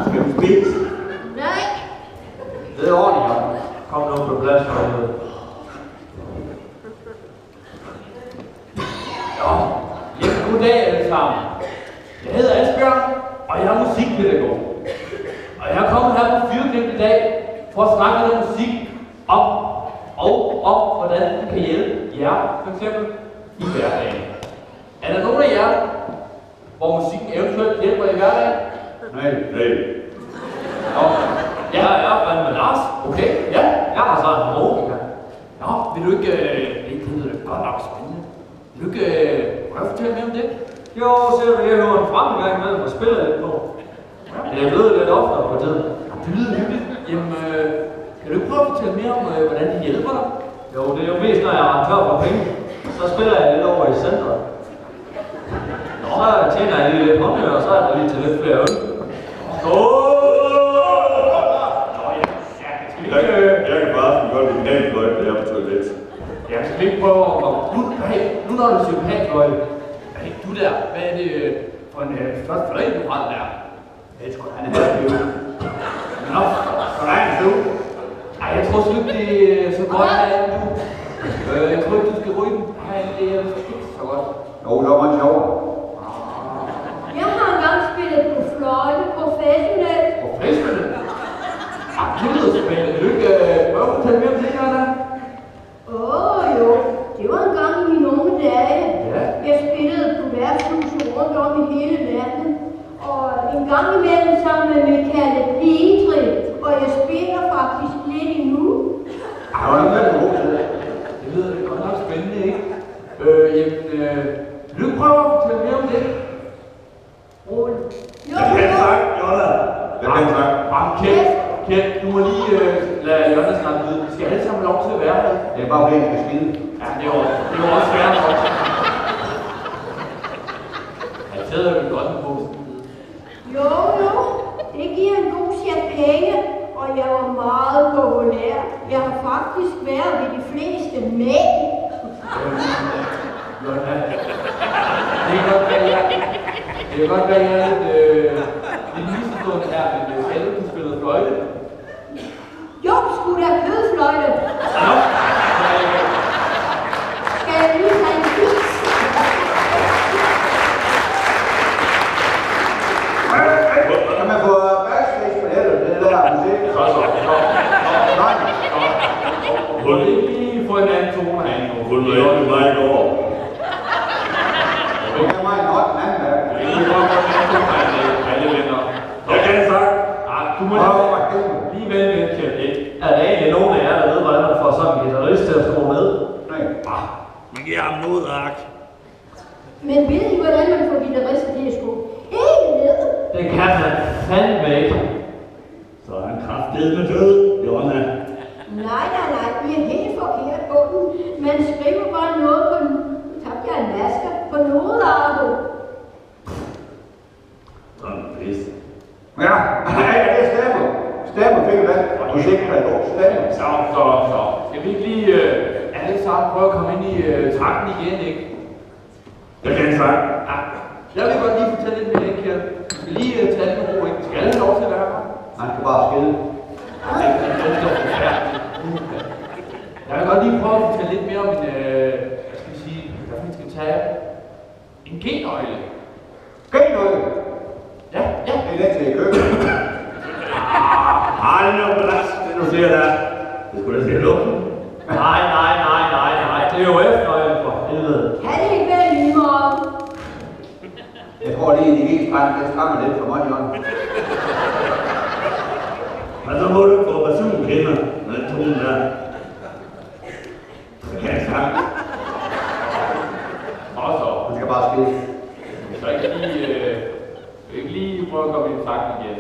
Skal vi spise? Nej. Det er ordentligt, Jørgen. Kom nu på plads for helvede. Ja, goddag alle sammen. Jeg hedder Asbjørn, og jeg er musikpædagog. Og jeg er kommet her på Fyrklip i dag for at snakke noget musik om hvordan den kan hjælpe jer, for eksempel, i hverdagen. Er der nogen af jer, hvor musikken eventuelt hjælper i hverdagen? Nej. Nå, jeg er med Lars. Okay, ja, jeg har så en harmonika. Nå, vil du ikke, det lyder godt nok spændende. Vil du ikke prøve at fortælle mere om det? Jo, så vil jeg høre en fremgang med og spille lidt på. Det er blevet lidt oftere på tiden. Det lyder hyggeligt. Jamen, kan du ikke prøve at fortælle mere om, hvordan det hjælper dig? Jo, det er jo mest, når jeg har tør for penge. Så spiller jeg lidt over i centret. Så tjener jeg lige lidt håndhør, og så er der lige til lidt flere øl. Jeg kan bare godt lide panfløjte, når jeg er på toilet. Ja, skal vi ikke prøve at... Nu når du siger panfløjte, hey, du der, hvad er det for en flot fløjte, du har der? Jeg tror, han er her. Nå, hvordan er du? Ej, jeg tror sgu ikke, det er så godt herinde nu. Jeg tror ikke, du skal ryge den herinde, det er ikke så godt. Jo, det var meget sjovere. Jeg har engang spillet på fløjte professionelt. Professionelt? Ah, det lyder spændende. Vil du ikke prøve at fortælle mere om det her, der? Jo. Det var en gang i mine unge dage. Ja. Jeg spillede på værtshuse rundt om i hele landet. Og en gang imellem sammen med Michael Petri. Og jeg spiller faktisk lidt endnu. Ej, hvor er det god til det? Det lyder det godt nok spændende, ikke? Vil du ikke prøve at fortælle mere om det? Jo. Jeg kan sagt, Jonna. Jeg kan sagt. Kjeld, du må lige lade Jonna snakke ud. Vi skal alle sammen lov til at være her. Det er bare fordi, jeg skal skide. Ja, det er også svært nok. Jeg sidder jo godt på sådan. Jo. Det giver en god sjat penge. Og jeg var meget populær. Jeg har faktisk været ved de fleste mænd. Jonna, det kan godt være, jeg er lidt misforstående her, men skal du spille fløjte? Jo, skulle der kødfløjte. Nå, Skal jeg lige have en pils? Kan man få backstage på det der musik? Nej. Må vi ikke lige få en anden tone herinde nu? Hun var ikke mig i går. Det er mig en 8. anden dag. Vi kan lige prøve at få en anden tone herinde, alle venner. Jeg kan sagt. Du må lige vælge en Kjeld, ikke? Er der egentlig nogen af jer, der ved, hvordan man får sådan en guitarist til at stå med? Nej. Man giver ham noget ark. Men ved I, hvordan man får guitarister til at skrue helt ned? Det kan man fandme ikke. Så er han kraftedeme død, Jonna. Nej, I er helt forkert på den. Man skriver bare noget på den. Tabte jeg en maske på nodearket. Sådan en pis. Ja, det stemmer. Stemmer fik jeg valgt. Musikpædagog, stemmer. Så. Skal vi ikke lige alle sammen prøve at komme ind i takten igen, ikke? Jeg kan sagt. Ja. Jeg vil godt lige fortælle lidt mere, ikke? Vi skal lige tage det med ro, ikke? Skal alle have lov til at være her? Han skal bare skille. Det er forfærdeligt. Jeg vil godt lige prøve at fortælle lidt mere om en, hvad skal vi sige, hvad vi skal tage. En G-nøgle. G-nøgle? Ja. Det er den til i køkkenet. Har det noget plads, det du siger der? Det skulle da se lugten. Nej. Det er jo efternøglen for helvede. Kan det ikke være lige meget? Jeg tror lige, de gik frem, det skræmmer lidt for mig, Jørgen. Men så må du ikke få basunen kender, med den tonen der. Det kan jeg sagt. Og så. Han skal bare skille. Så ikke lige prøve at komme i takt igen.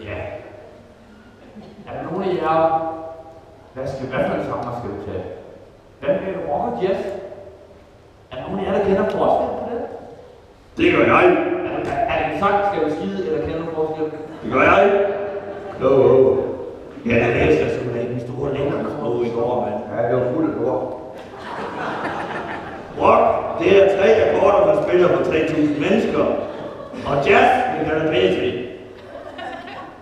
Ja. Er der nogen af jer, hvad for en sanger skal vi tage? Hvad med rock og jazz? Er der nogen af jer, der kender forskel på det? Det gør jeg. Er det en sang, skal vi skide, eller kender du forskel? Det gør jeg. Ja, det elsker simpelthen den store længere i går, mand. Ja, det var fuldt af ord. Rock det er 3 akkorder, man spiller for 3.000 mennesker. Og jazz, det kalder P3.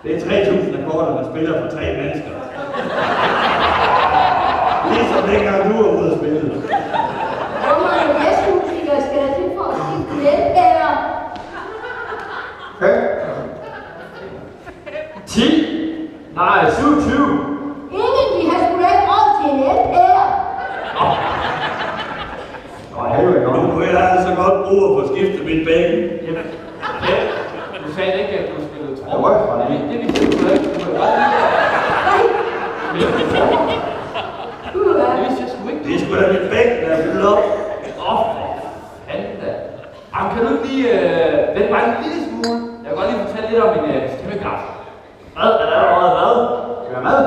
Det er 3.000 akkorder, man spiller for 3 mennesker. Ligesom dengang du var ude at spille. Hvor mange jazzmusikere skal der til for at skifte letbærer? 5. 10. Nej, 27. Ingen, de har sgu da ikke råd til en letbærer. Og helvede Nu godt. kunne jeg altså godt bruge at få skiftet mit bækken. Ja, du sagde ikke, at du spillede Det trommer. var fra det. Det vidste du ikke. Du kunne godt lide at spille trommer. Det vidste jeg sgu ikke. Det er sgu da mit bæk, der er fyldt op. For fanden da. Jamen, kan du ikke lige vente bare en lille smule? Jeg kan godt lige fortælle lidt om min stemmekraft. Hvad? Er der allerede hvad? Skal vi have mad?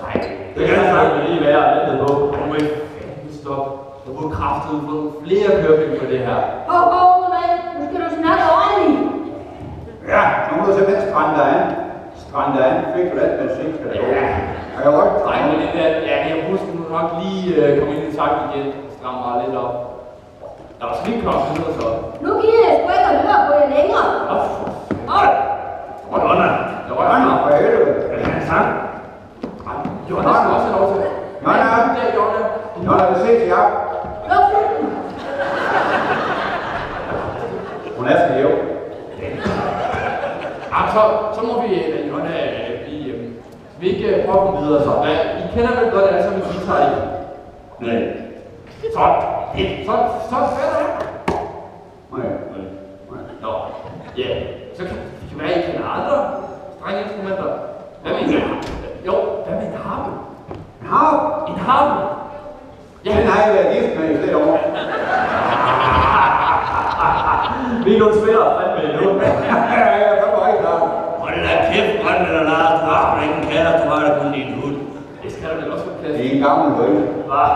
Nej, Det kan jeg sagt lige være og vente på. du må ikke fanden stoppe. Jeg må kraftigt få nogle flere kørepenge på det her. Mand, nu skal du snakke ordentligt. Ja, nu må du simpelthen strande dig an. Strande dig an. Fik du det med musik, skal det gå. Har jeg rødt? Nej, men det der, ja, jeg husker nu nok lige komme ind i takt igen. Stramme mig lidt op. Der var slik kommet ned og så. Nu gider jeg sgu ikke at høre på jer længere. Madonna, Jeg rører Nej, mig. for helvede. er det en sang? Jonna skal også have lov til. Jonna. Goddag, Jonna. Nå, lad os ses i aften. Luk den. Hun er så hæv. Så må vi, Jonna, vi ikke hoppe videre så. Ja, I kender vel godt alle sammen, vi tager i. Nej. Så fatter jeg. Nej. Nå, ja. Så kan det være, I kender andre strenge instrumenter. Hvad med en harpe? Jo, hvad med en harpe? Hav. En harpe? Ja, Den har jeg været gift med i flere år. Vi nu spiller fandme endnu. Jeg er for ikke klar. Hold da kæft, Grønne eller Lars, du har sgu da ingen kæreste, du har da kun din hund. det skal der vel også være plads Det til. er en gammel højde. Hvad?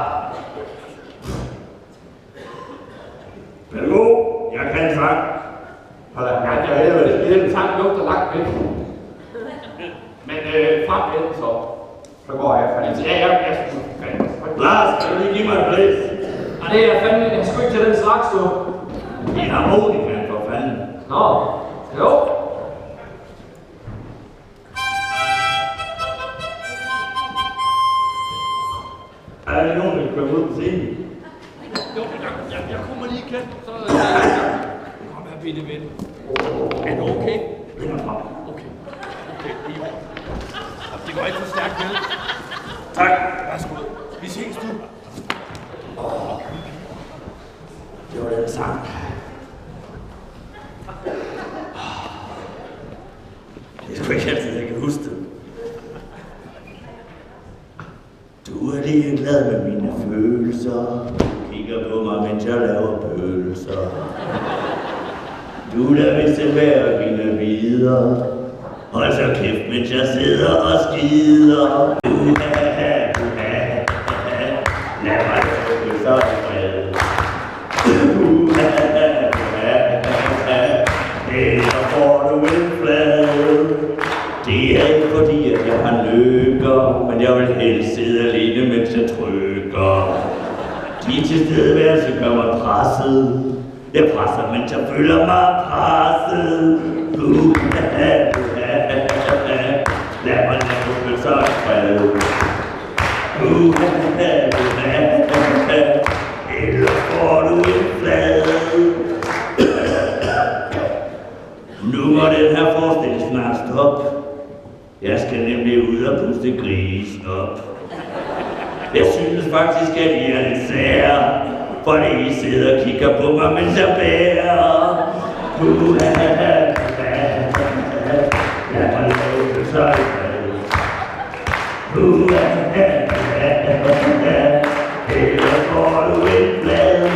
Pædagog, jeg kan en sang. Hold da, Ja, for helvede. den sang lugter langt væk. Men frem med den så. Så går jeg fandme. Ja, jeg skulle Lars, kan du lige give mig et blæs? Og det er fandme, jeg skulle ikke til den slags, du. Det er harmonikaen for fanden. Nå, jo. Er der nogen, der kan komme ud på scenen? Jo, jeg kommer lige igen. Så kom her, bitte ven. Er du okay? Okay, det er jo. Det går ikke for stærkt, vel? Tak. Værsgo. Vi ses, du. Det var den sang. Det er sgu ikke altid, jeg kan huske det. Du er lige glad med mine følelser. Du kigger på mig, mens jeg laver pølser. Du der vil selv være mine videre. Hold så kæft, mens jeg sidder og skider. Lad mig få så i fred. Eller får du en flad. Det er ikke fordi, at jeg har lykker, men jeg vil helst sidde alene, mens jeg trykker. De tilstedeværelse gør mig presset. Jeg presser, mens jeg føler mig presset. Lad mig lave så i fred. Eller får du en flad. Nu må den her forestilling snart stoppe. Jeg skal nemlig ud og puste grisen op. Jeg synes faktisk, at I er lidt sære, for I sidder og kigger på mig, mens jeg bærer. Lad mig lave så i fred. Eller får du en flad.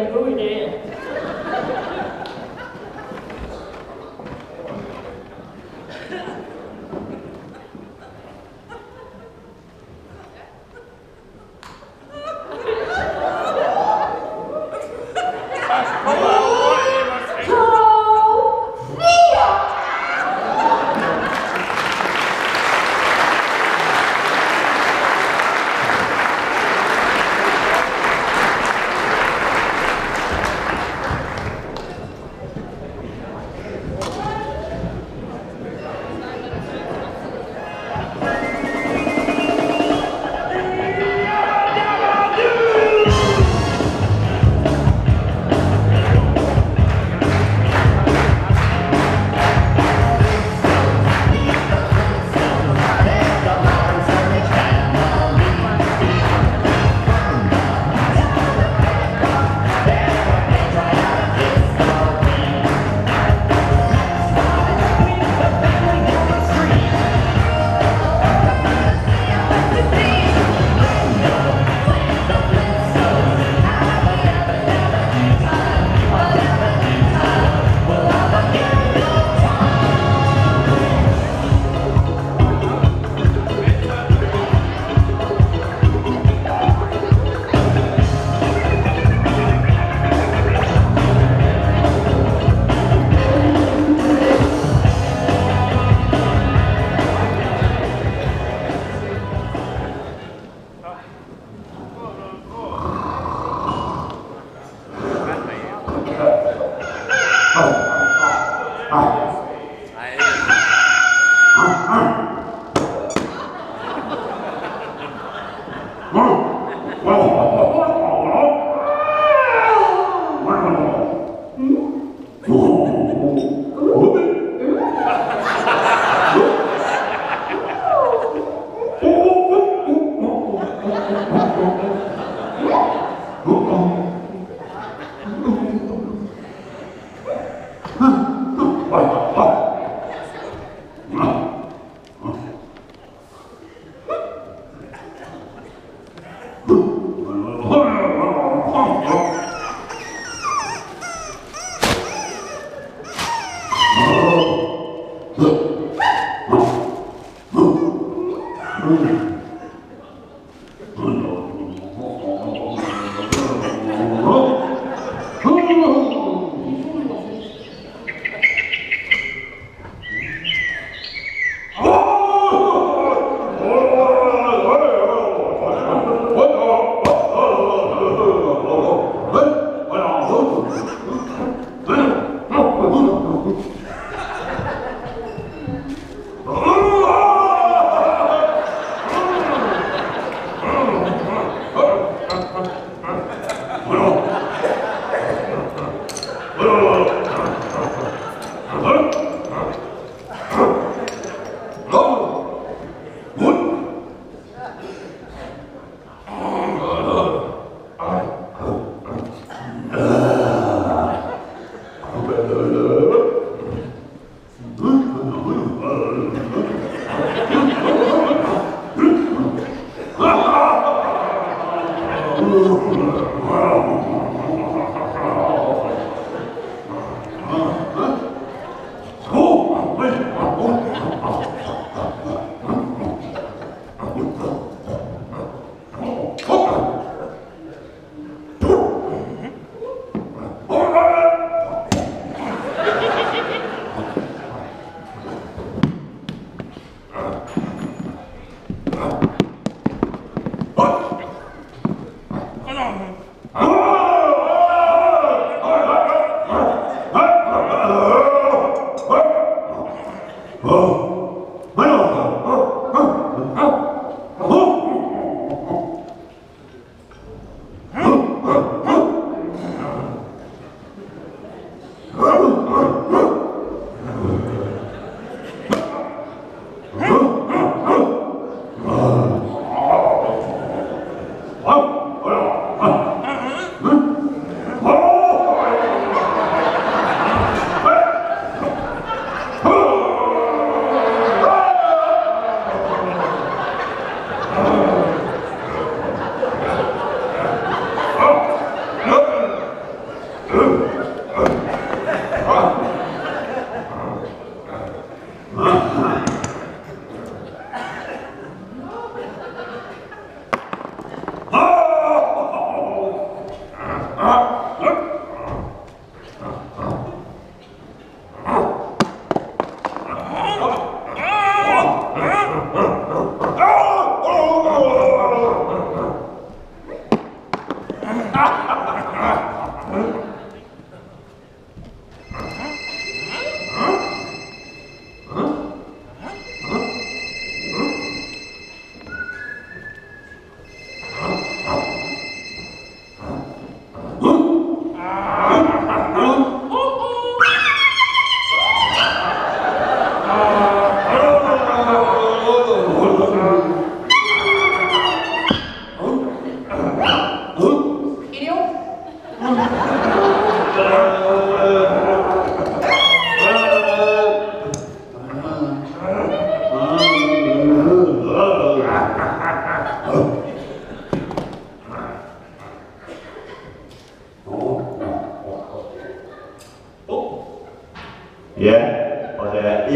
en god idé.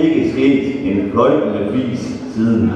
ikke sket en fløjtende vis siden.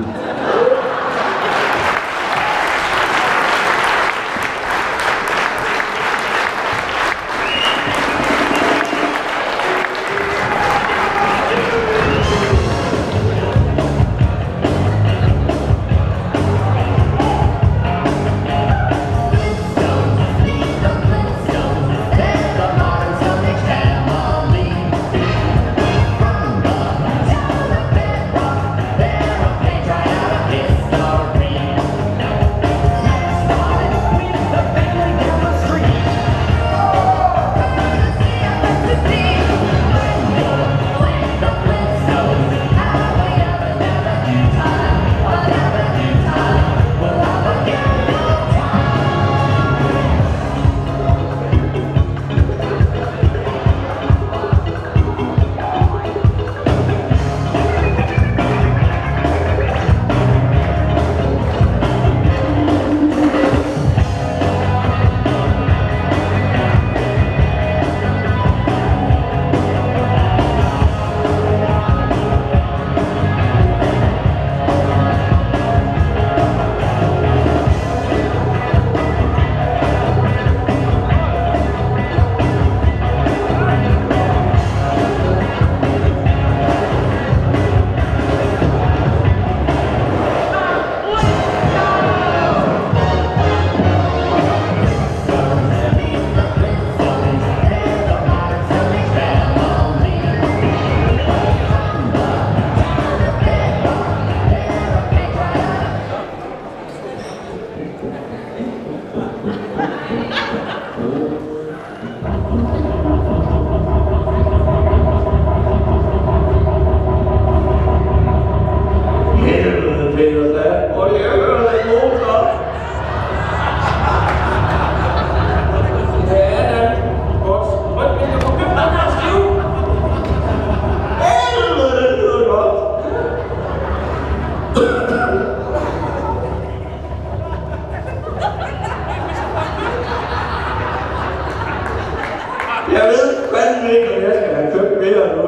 Jeg ved fandme ikke, om jeg skal have købt mere nu.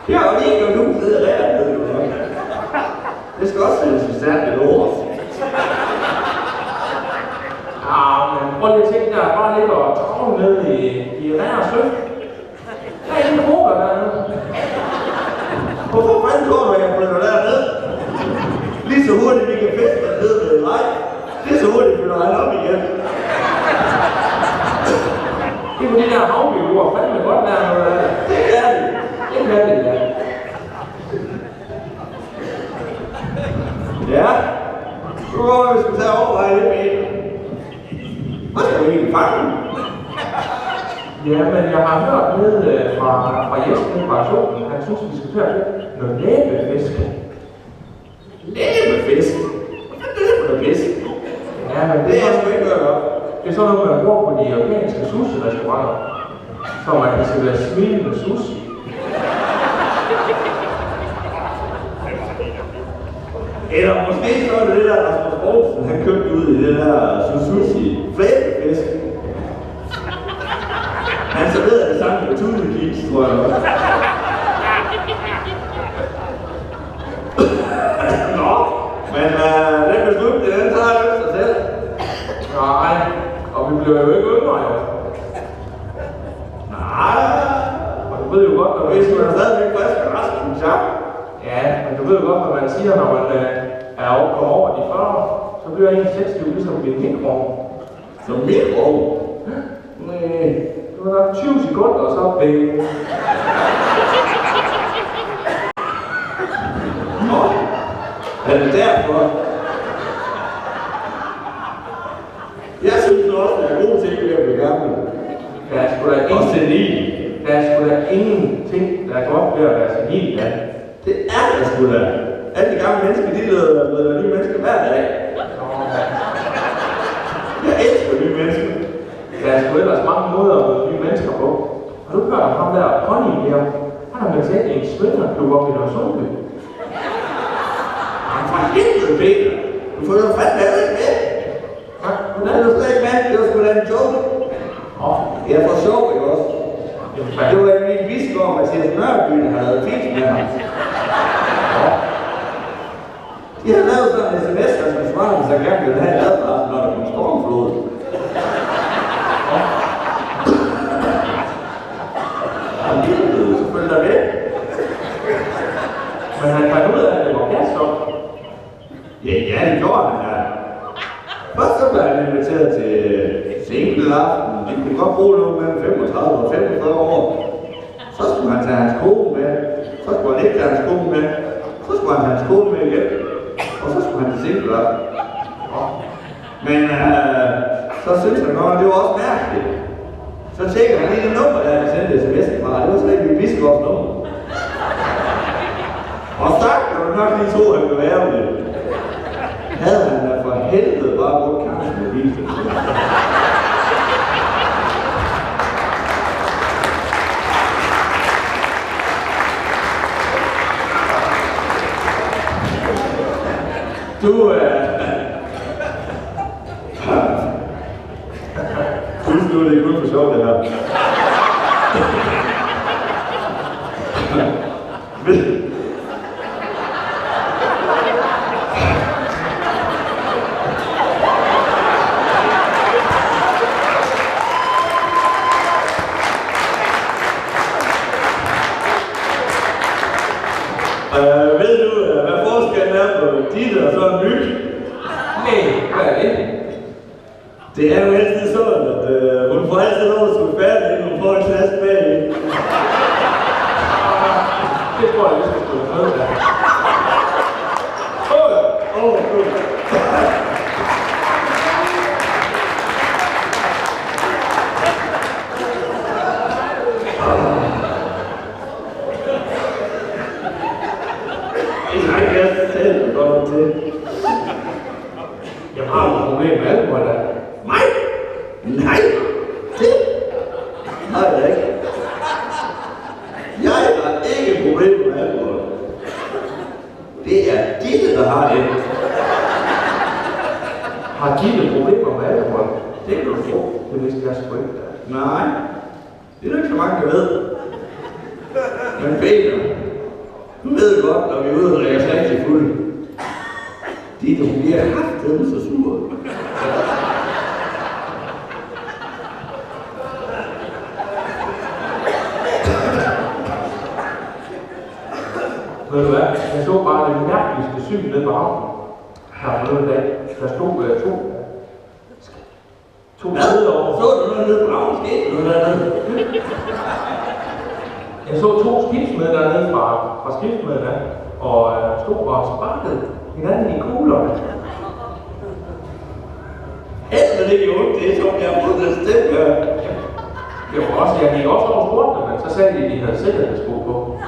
Jeg har jo lige gjort huset der, ved du nok. Det skal også sættes i stand et ord. Ja, men prøv lige at tænke der, bare ligger og trave ned i rær og søf. Der er ingen kroger dernede. Hvorfor fanden tror du, at jeg flytter derned? Lige så hurtigt vi kan fiske dernede med en vej. Lige så hurtigt flytter han op igen. Det er jo de der havbjørn, fandme godt der noget af det. Det er det. Det kan det, ja. Ja. Nu går vi skal tage overveje lidt med. Hvad skal vi egentlig fange? Ja, men jeg har hørt nede fra Jesper fra aktionen, han synes, vi skal tage noget læbefisk. Læbefisk? Hvad er det for noget fisk? Ja, men Det er jeg sgu ikke hørt om. det er sådan noget, man bruger på de japanske sushi-restauranter. Så man kan servere smilende sushi. Eller måske så er det der Rasmus Brosen, han købte ud i det der sushi flæbefisk. Han serverede det sammen med tudekiks, tror jeg også. Nå, men den beslutning, den tager jo sig selv. Nej, og vi bliver jo ikke yngre, jo. Nej, Og du ved jo godt, når vi skulle da stadigvæk frisk og rask, synes jeg. Ja, men du ved jo godt, hvad man siger, når man kommer over de 40, så bliver ens sexliv ligesom en mikro. Som mikro? Nej. Du har nok 20 sekunder, og så bing. Nå, er det derfor? Jeg synes også, det er gode ting ved at blive gammel. Der er sgu da Også ingenting, senil. der er sgu da ingenting, der er godt ved at være senil, ja. Det er det sgu da. Alle de gamle mennesker, de løber nye mennesker hver dag. Jeg elsker nye mennesker. Der er sgu ellers mange måder at møde nye mennesker på. Har du hørt om ham der Conny her? Han har med talt i en svingerklub op i Nørresundby. For helvede, Peter. Du får jo fandme alle med. Ja, Det er jo slet ikke med. Det var sgu da en joke. Åh, Jeg får sjov, ikke også? Det var Emil Bisgaard og Mathias Nørby, der havde fint med ham. De havde lavet sådan en sms, der skulle svare, hvis jeg gerne ville have en advarsel, når der kom stormflod. Og livet, så følte der ved. Men han fandt ud af, at det var gasstop. Ja, det gjorde han da. Først så blev han inviteret til single-aften. De kunne godt bruge noget mellem 35 og 45 år. Så skulle han tage hans kone med. Så skulle han ikke tage hans kone med. Så skulle han have hans kone med hjem. Og så skulle han til single-aften. Men så synes han godt, at det var også mærkeligt. Så tjekker han lige det nummer, der han sendte sms'en fra. Det var så ikke Bisgaards nummer. Og så kan du nok lige tro, at han blev ærgerlig. Havde han da for helvede bare brugt Karls mobiltelefon. Du, synes du, det er kun for sjovt, det her? Ved du, hvad forskellen er på Ditte og så en myg? Nej, hvad er det? Det er jo altid sådan, at hun får altid lov at skulle færdig, inden hun får en klasse bag. Det tror jeg, vi skal stå med der. Good. Jeg har et problem med alkohol, da. Mig? Nej, det har jeg ikke. Jeg har ikke problemer med alkohol. Det er Ditte, der har det. Har Ditte problemer med alkohol? Det kan du få. Det vidste jeg sgu ikke. Nej, det er ikke så mange, der ved. Men Peter, du ved godt, når vi er ude og drikker sig rigtig fuld. Ditte, hun bliver kraftedeme så sur. Ved du hvad? Jeg så bare det mærkeligste syn nede på havnen. Her for noget dag. Der stod to sæder over. Så du noget nede på havnen? Skete noget dernede? Jeg så to skibsmænd dernede fra skibsmændene, og stod og sparkede hinanden i kuglerne. Helvede, det gjorde det, som jeg har fået den stemme. Det var også, jeg gik også over sportene, men så sagde de, at de havde sikkerhedssko på.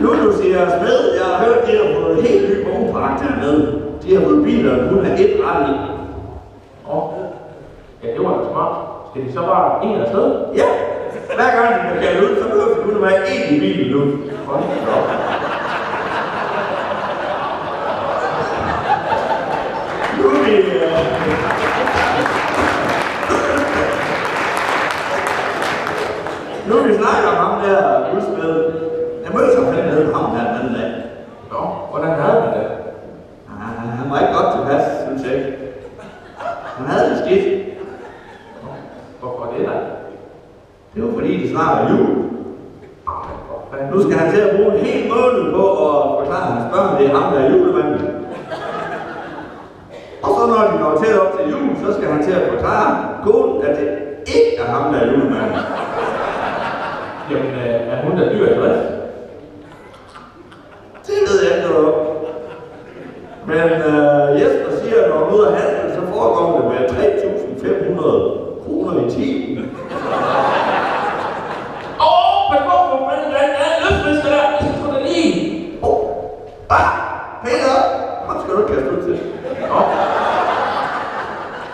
Nu du siger os med, jeg har hørt, at de har fået en helt ny vognpark dernede. De har fået biler, der kun har et ret i. Ja, det var da smart. Skal de så bare en afsted? Ja, hver gang de bliver kaldt ud, så behøver de kun at være én i bilen nu. Hold da op. Nu er vi... Nu vi snakker om ham der gudsmed. Jeg mødte så fandme nede på ham her den anden dag. Nå, hvordan havde man det? Han var ikke godt tilpas, synes jeg ikke. Han havde det skidt. Hvorfor det da? Det var fordi, det snart var jul. Nu skal han til at bruge en hel måned på at forklare hans børn, det er ham, der er julemanden. Og så når de når tæt op til jul, så skal han til at forklare konen, at det ikke er ham, der er julemanden. Jamen, er hun der dyr i drift? Det ved jeg ikke noget om. Men Jesper siger, at når han er ude af handel, så foregår det med 3.500 kroner i timen. Men hvorfor fanden den løftfisker der? Jeg skal få den lige. Peter! Ham skal du ikke kaste ud til. Nå.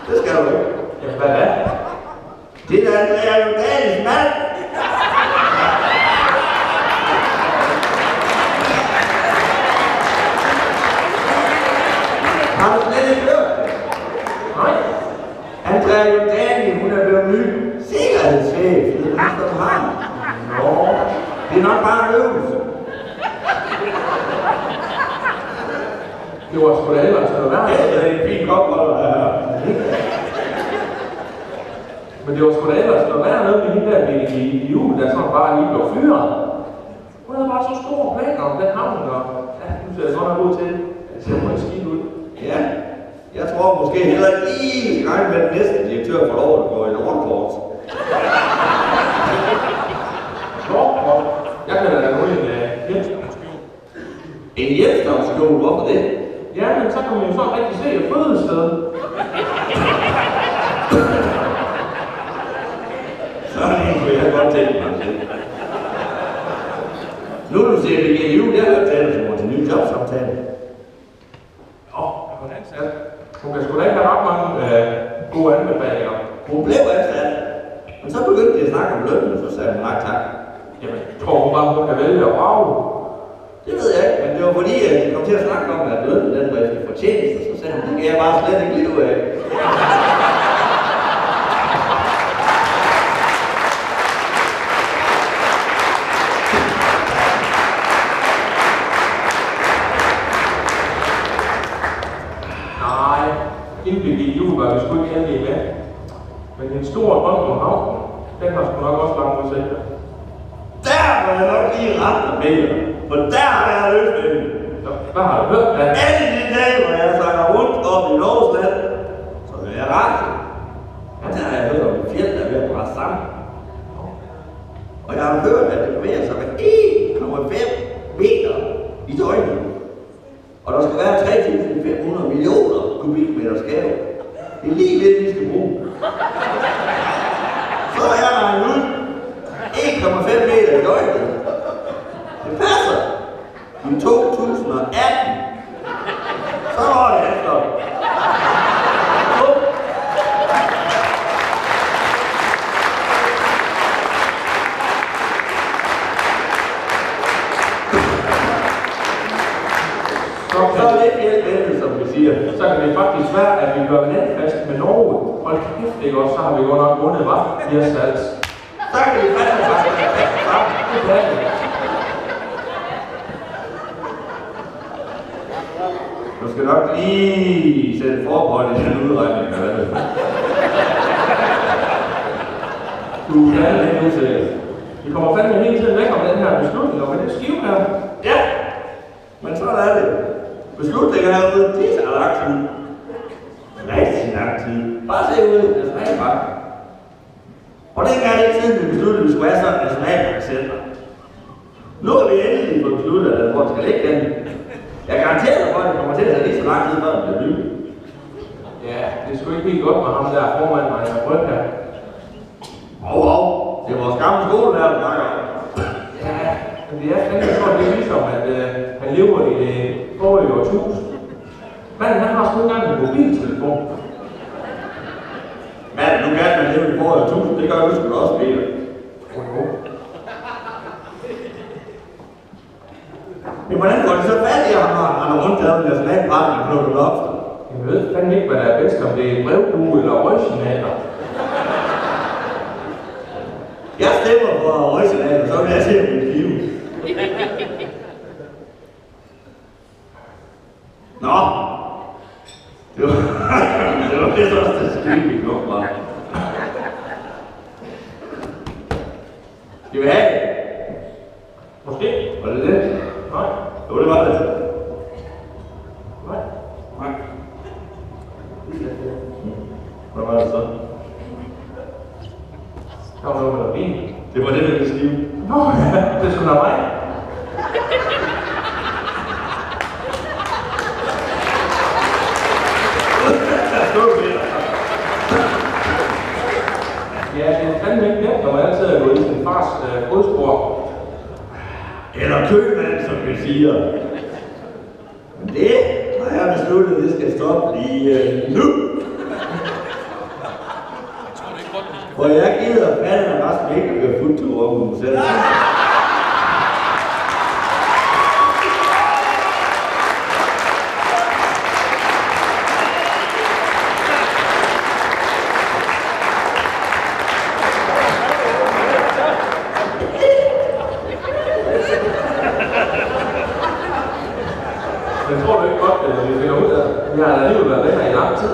Det skal du ikke. Jamen, hvad er det? Det der er jo dagens mand. Det er nok bare en øvelse. Det var sgu da ellers noget værd. Ja, det er en fin kopholder her. Men det var sgu da ellers noget værd noget med hende der i jul, der sådan bare lige blev fyret. Hun havde bare så store planer om den havn, og ja, nu ser jeg godt nok ud til. Det ser meget skidt ud. Ja, jeg tror måske heller ikke lige regne med den næste direktør for lov at gå i lortkort. Lortkort? Jeg kan da nogen en hjemstavnsskjul. En hjemstavnsskjul? Hvorfor det? Ja, men så kan man jo så rigtig se et fødested. Sådan en kunne jeg godt tænke mig til. Nu du siger, at vi giver jul, jeg har hørt tale til ny jobsamtale. Hun er ansat. Hun kan sgu da ikke have ret mange gode anbefalinger. Hun blev ansat, men så begyndte de at snakke om lønnen, så sagde hun nej tak. Jamen, tror hun bare, hun kan vælge at brage? Det ved jeg ikke, men det var fordi, at de kom til at snakke om, at lønnen den var efter fortjeneste, så sagde hun, det kan jeg bare slet ikke leve af. Inden vi gik i jul, var vi sgu ikke enige med. Men en stor drøm om havnen, den har sgu nok også langt udsigter. Der var jeg nok lige ret med Peter, for der har jeg løftet. Hvad har du hørt, Dan? Alle de dage, hvor jeg sejler rundt op i Nordsland, så hører jeg radio. Og der har jeg hørt om en fjeld, der er ved at bræsse sammen. Og jeg har hørt, at det bevæger sig med 1,5 meter i døgnet. Og der skal være 3.500 millioner kubikmeter skab. Det er lige lidt, vi skal bruge. Så er jeg regnet ud 1,5 meter i døgnet. Det passer. I 2018. Så var det efter. Så er det helt som vi siger. Så kan det faktisk være, at vi gør landfast med Norge. Hold kæft, ikke også? Så har vi godt nok vundet, hva'? Vi har salt. Så kan vi faktisk sammen. Det er det. Du skal nok lige sætte forbehold i den udregning, eller hvad? Du er lidt usikker. Vi kommer fandme hele tiden væk om den her beslutning, og hvad det skive her. Ja, men sådan er det. Beslutninger herude, de tager lang tid. Rigtig lang tid. Bare se ud, det er bare. Og dengang er det ikke siden, vi besluttede, at vi skulle have sådan en nationalparkcenter. Nu har vi endelig fået besluttet, at hvor det skal ligge den. Jeg garanterer dig for, at det kommer til at tage lige så lang tid, før det bliver bygget. Ja, det er sgu ikke helt godt med ham der formand, når jeg har rødt her. Det er vores gamle skolelærer, der snakker om. Ja, men det er fandme sådan, det er ligesom, at han lever i det forrige årtusind. Manden, han har sgu engang en mobiltelefon. Manden, nu kan man leve i det forrige årtusind, det gør du sgu da også, Peter. Men hvordan går det så fat i ham, når han er rundt der med nationalparken og plukker blomster? Jeg ved fandme ikke, hvad der er bedst, om det er brevdue eller røgsignaler. Jeg stemmer for røgsignaler, så vil jeg se min skive. Nå. Det var vist også det skive, vi kom fra. Skal vi have det? Måske. Var det det? Nej. Jo, det var det. Nej. Nej. Hvad var det så? Der var noget med noget vin. Det var det, der ville skive. Nå ja, det er sgu da mig. Ja, det er fandme ikke nemt, når man altid er gået i sin fars fodspor. Eller købmand, som vi siger. Men det har jeg besluttet, at det skal stoppe lige nu. For jeg gider fandme resten ikke at køre fuldtur om mig selv. Men tror du ikke godt, at vi finder ud af det? Vi har alligevel været med her i lang tid.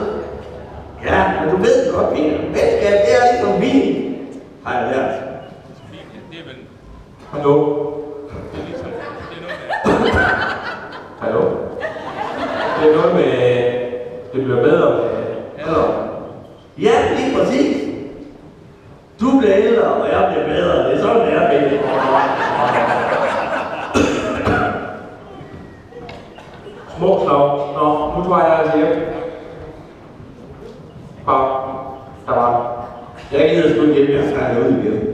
Ja, men du ved godt, Peter. Venskab, det er ligesom vin. Har jeg lært. Hallo? Hallo? Det er noget med, det bliver bedre med alderen. Ja, lige præcis. Du bliver ældre, og jeg bliver bedre. Det er sådan, det er, Peter. Smuk slag. Nå, nu tror jeg altså hjem. Bare, der var. Jeg gider sgu ikke hjemme, jeg trækker ud igen.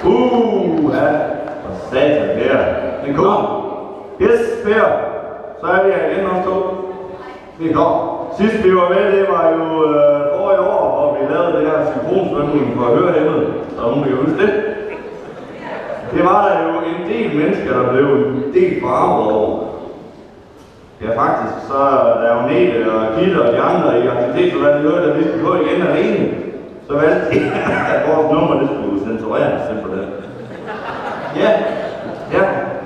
Ja. For satan der. Det kommer. Yes, Per. Så er vi her igen også to. Det kom. Sidst vi var med, det var jo forrige år, hvor vi lavede det her synkronsvømning for hørehæmmede. Så hun kan huske det. Det var der jo en del mennesker, der blev en del forarvet over. Ja, faktisk, så der er jo Nete og Gitte og de andre i aktivitetsudvalget, der hørte, at vi skulle gå igen alene. Så valgte de, at vores nummer, det skulle censureres simpelthen. Ja,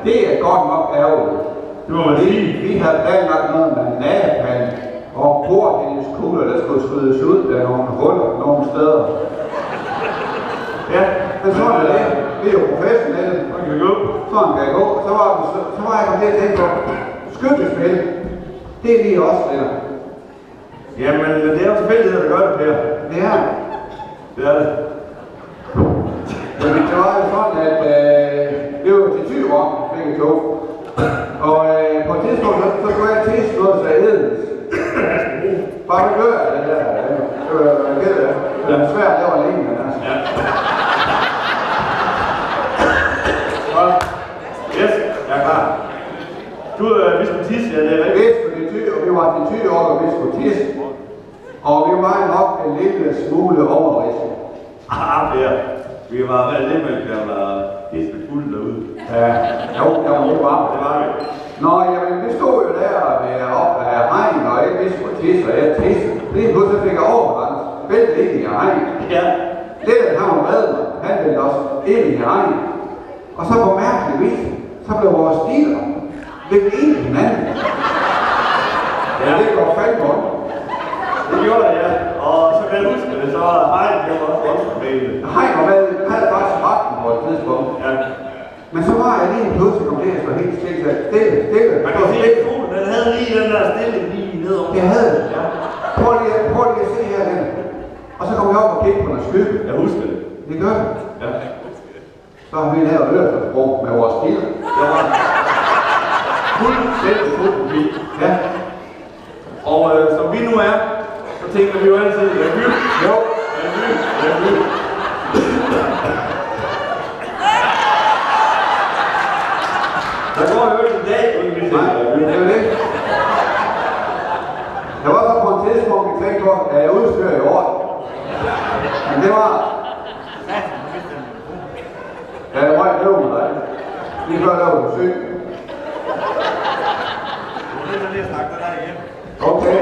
det er godt nok ærgerligt. Det må man sige. Vi har planlagt noget med napalm og bordhældeskugler, der skulle skydes ud af nogle huller nogle steder. Ja, det er sådan det. Vi er jo professionelle. Sådan kan det gå. Sådan kan det gå. Så var jeg kommet til at tænke på, skyttespil, det er lige også det. Jamen, det er jo tilfældighed, der gør det, Per. Det er det. Det er det. Det var jo sådan, at det var til Thyborg, begge to. Og på et tidspunkt, så skulle jeg tisse noget så edels. Bare du gør det der. Det er svært at lave alene, altså. Ja. Yes, jeg er klar. Vi skulle tisse, ja, det er rigtigt. Vi skulle til Thy, og vi var til Thyborg, og vi skulle tisse. Og vi var nok en lille smule overridset. Per. Vi var lidt med, at der var helt fuldt derude. Ja, jo, det var det. Nå, jamen, vi stod jo der op af hegn, og ikke vidste på tisse, og jeg tisse. Lige pludselig fik jeg overrendt. Vælte ikke i hegn. Ja. Lidt af ham og redde mig. Han vælte også ind i hegn. Og så på mærkelig vis, så blev vores stiler lidt en i hinanden. Ja, det går fandme på. Det gjorde det, ja. Og så kan jeg huske det, så var Hegn, det var også med det. Hegn var med, havde faktisk retten på et tidspunkt. Ja. Men så var jeg lige pludselig kom det at stå helt stille. Man kan sige, at fuglen, den havde lige den der stille lige nedover. Det havde det, ja. Prøv lige at se her, den. Og så kom jeg op og kiggede på noget skygge. Jeg husker det. Det gør det. Ja. Så har vi lavet øresprog med vores stiler. Det var fuldstændig fuldt. Ja. Og som vi nu er, så tænker vi jo altid, at vi jo, der går jo ikke en dag, uden vi tænker, det er jo det. Der var så på et tidspunkt, vi tænkte på, at jeg udstyrer i år. Men det var... Ja, det var ikke løb med dig. Lige før der var du syg. Du er lige at snakke dig igen. Okay.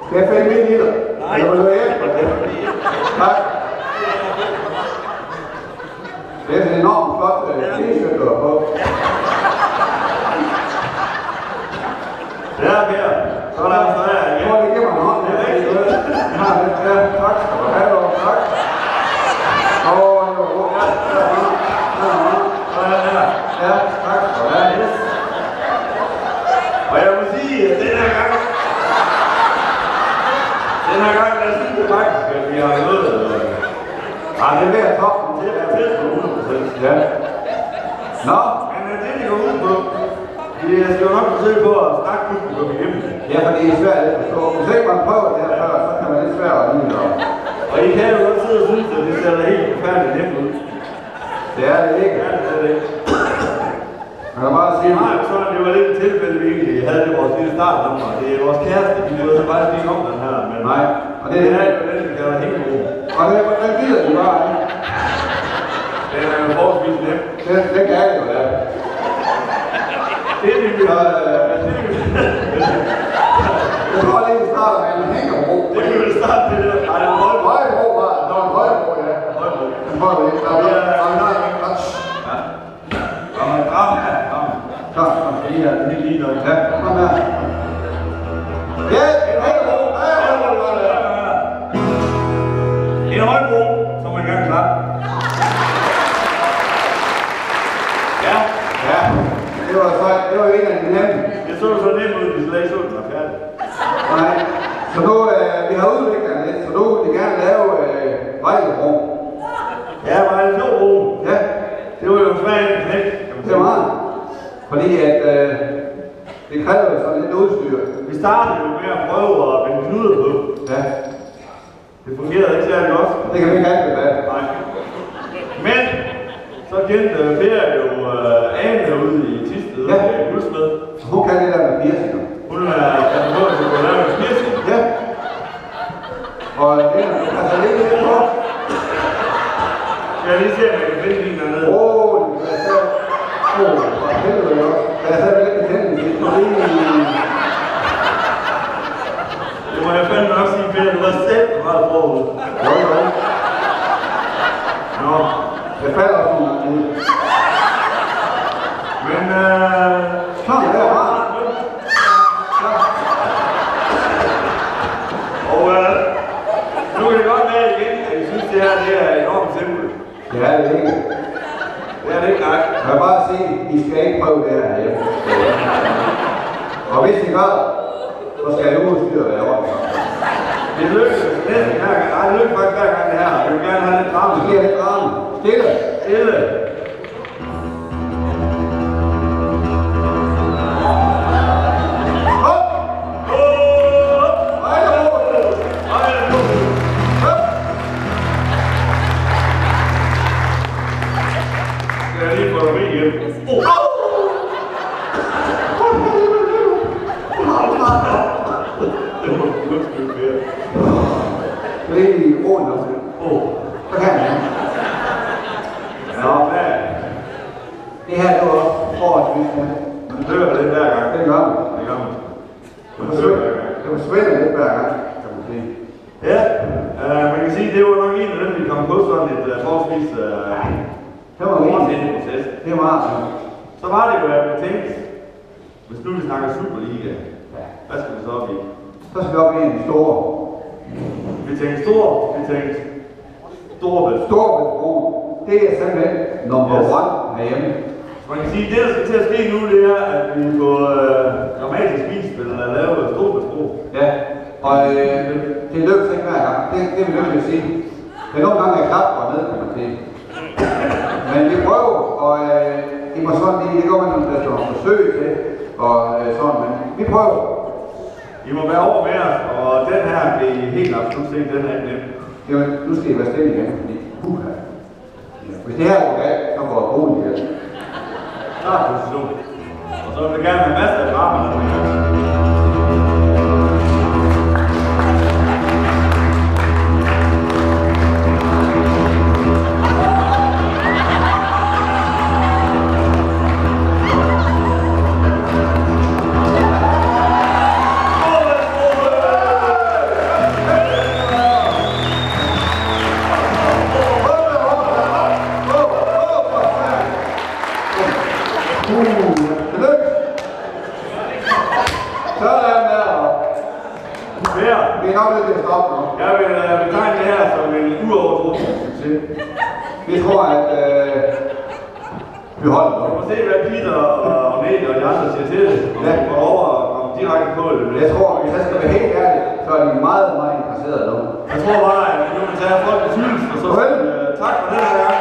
Skal jeg finde min i dig? Nej. Eller vil du hjælpe mig? Nej. Det er en enormt flot t-shirt, du har på. Ja, Per. Så er der så her igen. Prøv lige at give mig en hånd. Det er rigtigt. Jeg har det. Ja, tak. Hallo, tak. Ja, tak. Og jeg må sige, at den her gang, der synes jeg faktisk, at vi har noget. Det er ved at toppen til at være tæt på 100%. Ja. Nå, men det vi går ud på, jeg skal jo nok forsøge på at snakke publikum igennem. Ja, for det er svært at forstå. Hvis ikke man prøver det her før, så kan man lidt svært at lide op. Og I kan jo godt sidde og synes, at det ser da helt forfærdeligt nemt ud. Det er det ikke. Ja, det er det ikke. Man kan bare sige, nej, så det var lidt et tilfælde, vi egentlig havde det vores lille startnummer. Det er vores kæreste, de burde så faktisk ikke om den her. Men nej, og det er jo den, vi kalder hængebrug. Og den gider de bare, ikke? Den er jo forholdsvis nem. Den kan jeg jo, ja. Det er det, vi har... Jeg tror lige, vi starter med en hængebrug. Det kan vi starte med det. Nej, det er en højbro, bare. Der er en højbro, ja. Højbro. Den prøver vi ikke. Der er en touch. Ja. Kom her. Kom. Det er lige nok. Ja, kom her. Ja, en højbro. En højbro, som man gerne klare. Ja. Det var en af de nemme. Jeg så det så nemt ud, hvis jeg så den var færdig. Nej, så nu, vi har udviklet lidt, så nu vil vi gerne lave Vejlebro. Ja, Vejlebro. Ja. Det var jo svært en knæk. Det var meget. Fordi at det kræver sådan lidt udstyr. Vi startede jo med at prøve at vende knuder på. Ja. Det fungerede ikke særlig godt. Det kan vi ikke anbefale. Nej. Men så kendte Per jo Ane ude i Thisted, guldsmed. Hun kan det der med piercinger. Hun er nået til at lave en piercing. Ja. Og det er altså lidt på. Jeg lige se, om jeg kan finde en dernede. Det er så... for helvede også. Der er så lidt betændelse. Det må jeg fandme nok sige, Per, du var selv meget forud. Jo. Nå. Jeg falder også ud. Men sådan der var. Og nu kan det godt være igen, at jeg synes, det her det er enormt simpelt. Det er det ikke. Det er det ikke nok. Jeg kan bare sige, I skal ikke prøve det her hjemme. Og hvis I gør, så skal jeg udstyre være ordentligt. Det lykkes næste gang. Nej, det lykkes faktisk hver gang det her. Jeg vil gerne have lidt drama. Så giver jeg lidt drama. Stille. Stille. Skal jeg lige få dig med hjem? Det er egentlig ordentligt også. Så kan jeg. Ja, hvad? Det her, det var også forholdsvis. Man dør lidt hver gang. Det gør man. Det gør man. Det forsvinder lidt hver gang, kan man sige. Ja, man kan sige, det var nok en af dem, vi kom på sådan et forholdsvis Det var oversættende proces. Det er meget. Så var det jo, at vi tænkte, hvis nu vi snakker Superliga, hvad skal vi så op i? Så skal vi op i en stor. Vi tænkte stor, vi tænkte Storebælt. Storebæltsbro. Det er simpelthen nummer 1 herhjemme. Så man kan sige, det der skal til at ske nu, det er, at vi på dramatisk vis vil lave Storebæltsbro. Ja, og det lykkes ikke hver gang. Det vil jeg vil sige. Det er nogle gange, jeg klapper ned, kan man sige. Men vi prøver, og I må sådan lige, det går man nogle forsøg til, og sådan, men vi prøver. I må være over med os, og den her vil I helt absolut se, den er ikke nem. Jamen, nu skal I være stille igen, fordi hvis det her går galt, så går det roligt igen. Klar position. Og så vil jeg gerne have masser af drama. Vi er nok nødt til at stoppe nu. Jeg vil betegne det her som en uovertroelig succes. Vi tror, at vi holder Vi nu. må se, hvad Peter og Nete og de andre siger til det. Om vi får lov at komme direkte på det. Jeg tror, hvis jeg skal være helt ærlig, så er de meget, meget interesserede nu. Jeg tror bare, at nu vil tage folk i fyldelsen, og så tak for det her.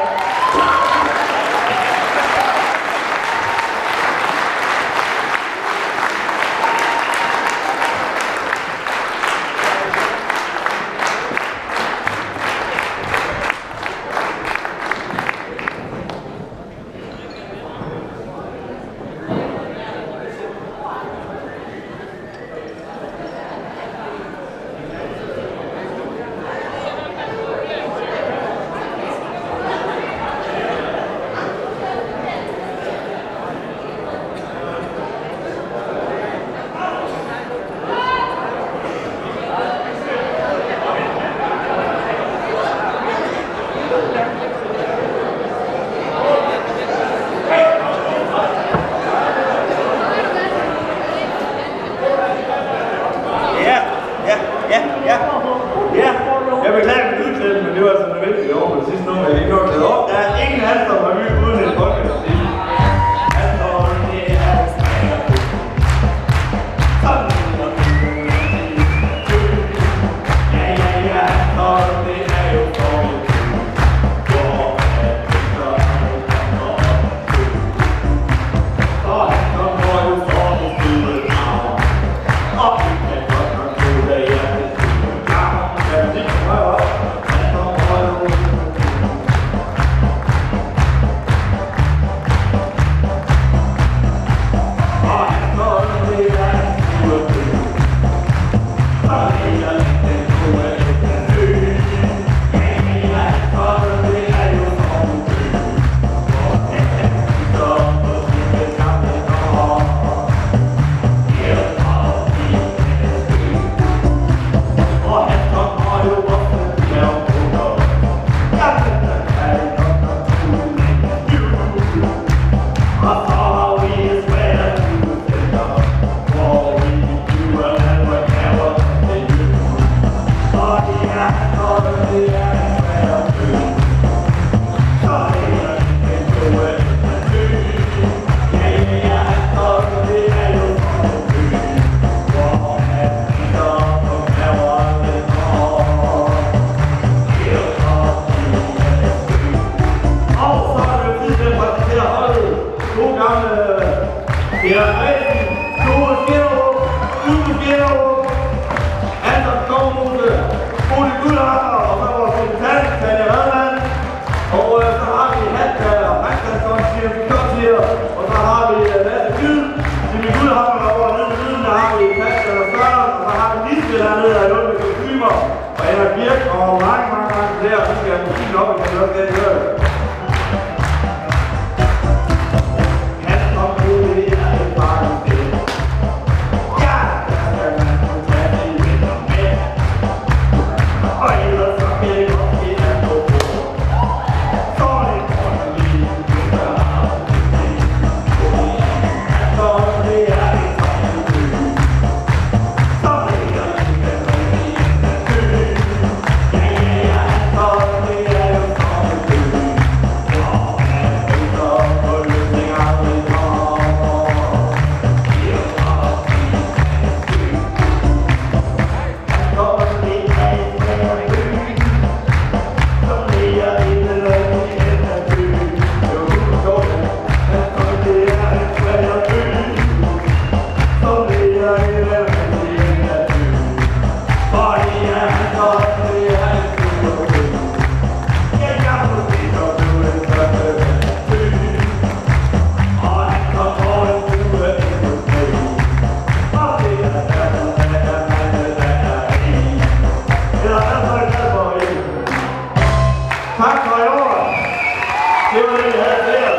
Det var det, vi havde der.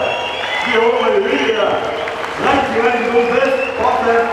Vi håber, I vil jer. Rigtig god fest. Fortsat.